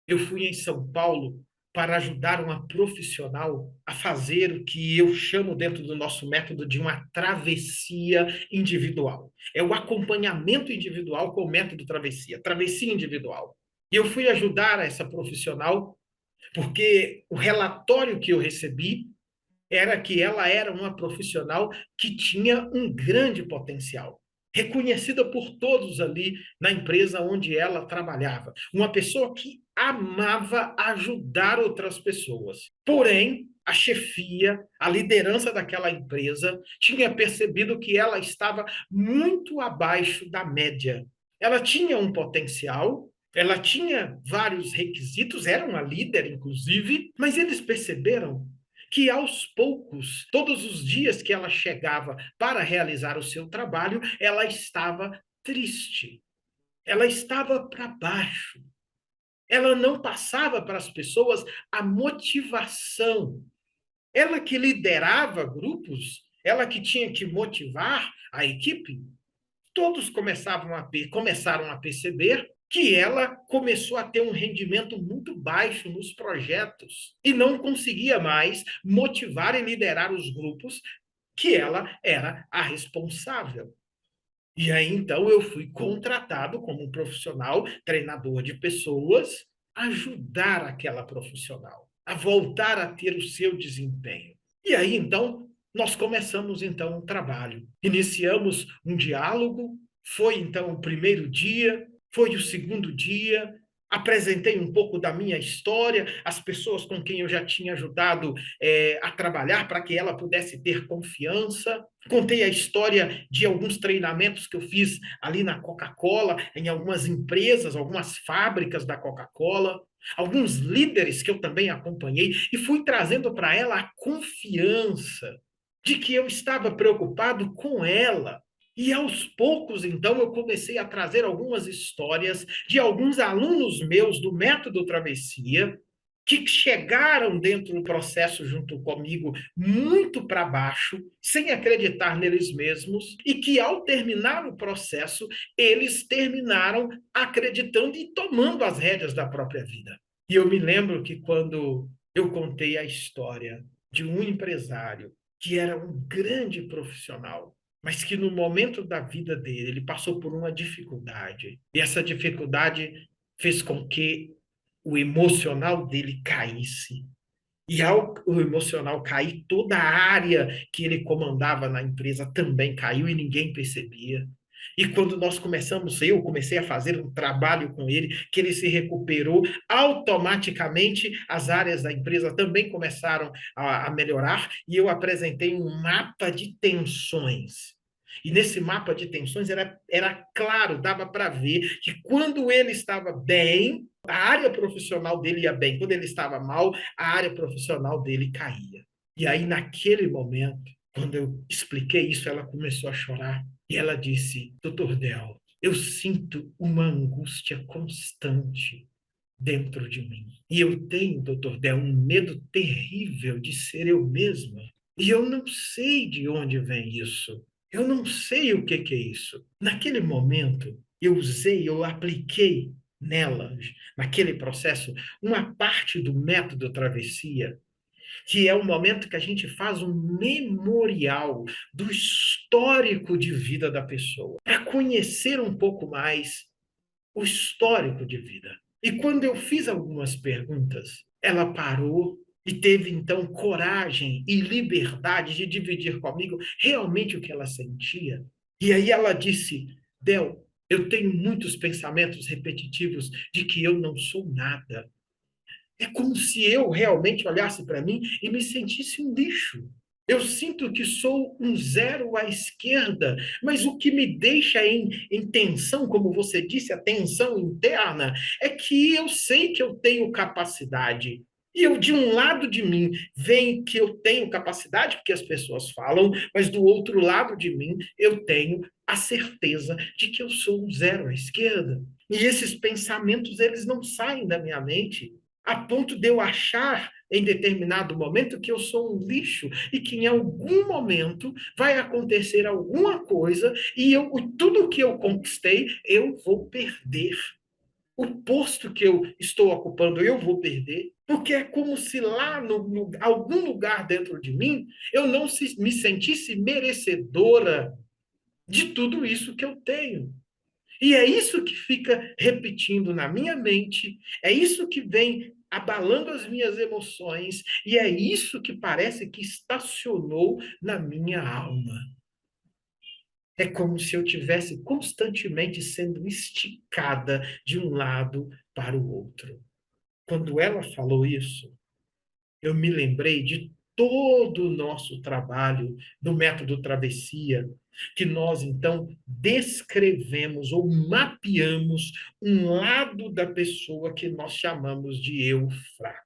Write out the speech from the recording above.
Eu fui em São Paulo para ajudar uma profissional a fazer o que eu chamo dentro do nosso método de uma travessia individual. É o acompanhamento individual com o método travessia, travessia individual. E eu fui ajudar essa profissional porque o relatório que eu recebi era que ela era uma profissional que tinha um grande potencial, reconhecida por todos ali na empresa onde ela trabalhava. Uma pessoa que amava ajudar outras pessoas. Porém, a chefia, a liderança daquela empresa tinha percebido que ela estava muito abaixo da média. Ela tinha um potencial, ela tinha vários requisitos, era uma líder, inclusive, mas eles perceberam que aos poucos, todos os dias que ela chegava para realizar o seu trabalho, ela estava triste, ela estava para baixo, ela não passava para as pessoas a motivação. Ela que liderava grupos, ela que tinha que motivar a equipe, todos começaram a perceber que ela começou a ter um rendimento muito baixo nos projetos e não conseguia mais motivar e liderar os grupos que ela era a responsável. E aí, então, eu fui contratado como um profissional, treinador de pessoas, a ajudar aquela profissional a voltar a ter o seu desempenho. E aí, então, nós começamos, então, um trabalho. Iniciamos um diálogo, foi, então, o primeiro dia, foi o segundo dia, apresentei um pouco da minha história, as pessoas com quem eu já tinha ajudado a trabalhar para que ela pudesse ter confiança. Contei a história de alguns treinamentos que eu fiz ali na Coca-Cola, em algumas empresas, algumas fábricas da Coca-Cola, alguns líderes que eu também acompanhei, e fui trazendo para ela a confiança de que eu estava preocupado com ela. E aos poucos, então, eu comecei a trazer algumas histórias de alguns alunos meus do Método Travessia, que chegaram dentro do processo junto comigo muito para baixo, sem acreditar neles mesmos, e que ao terminar o processo, eles terminaram acreditando e tomando as rédeas da própria vida. E eu me lembro que quando eu contei a história de um empresário que era um grande profissional, mas que no momento da vida dele, ele passou por uma dificuldade, e essa dificuldade fez com que o emocional dele caísse. E ao o emocional cair, toda a área que ele comandava na empresa também caiu e ninguém percebia. E quando nós começamos, eu comecei a fazer um trabalho com ele, que ele se recuperou, automaticamente as áreas da empresa também começaram a melhorar, e eu apresentei um mapa de tensões. E nesse mapa de tensões era claro, dava para ver que quando ele estava bem, a área profissional dele ia bem. Quando ele estava mal, a área profissional dele caía. E aí, naquele momento, quando eu expliquei isso, ela começou a chorar. E ela disse: Doutor Del, eu sinto uma angústia constante dentro de mim. E eu tenho, doutor Del, um medo terrível de ser eu mesma. E eu não sei de onde vem isso. Eu não sei o que que é isso. Naquele momento, eu apliquei nela, naquele processo, uma parte do método travessia, que é o momento que a gente faz um memorial do histórico de vida da pessoa, para conhecer um pouco mais o histórico de vida. E quando eu fiz algumas perguntas, ela parou e teve então coragem e liberdade de dividir comigo realmente o que ela sentia. E aí ela disse: Del, eu tenho muitos pensamentos repetitivos de que eu não sou nada. É como se eu realmente olhasse para mim e me sentisse um lixo. Eu sinto que sou um zero à esquerda, mas o que me deixa em tensão, como você disse, a tensão interna, é que eu sei que eu tenho capacidade. E eu, de um lado de mim, vem que eu tenho capacidade, porque as pessoas falam, mas do outro lado de mim, eu tenho a certeza de que eu sou um zero à esquerda. E esses pensamentos, eles não saem da minha mente a ponto de eu achar em determinado momento que eu sou um lixo e que em algum momento vai acontecer alguma coisa e tudo que eu conquistei eu vou perder. o posto que eu estou ocupando eu vou perder, porque é como se lá no algum lugar dentro de mim eu não me sentisse merecedora de tudo isso que eu tenho. E é isso que fica repetindo na minha mente, é isso que vem abalando as minhas emoções, e é isso que parece que estacionou na minha alma. É como se eu tivesse constantemente sendo esticada de um lado para o outro. Quando ela falou isso, eu me lembrei de todo o nosso trabalho do método travessia, que nós então descrevemos ou mapeamos um lado da pessoa que nós chamamos de eu fraco.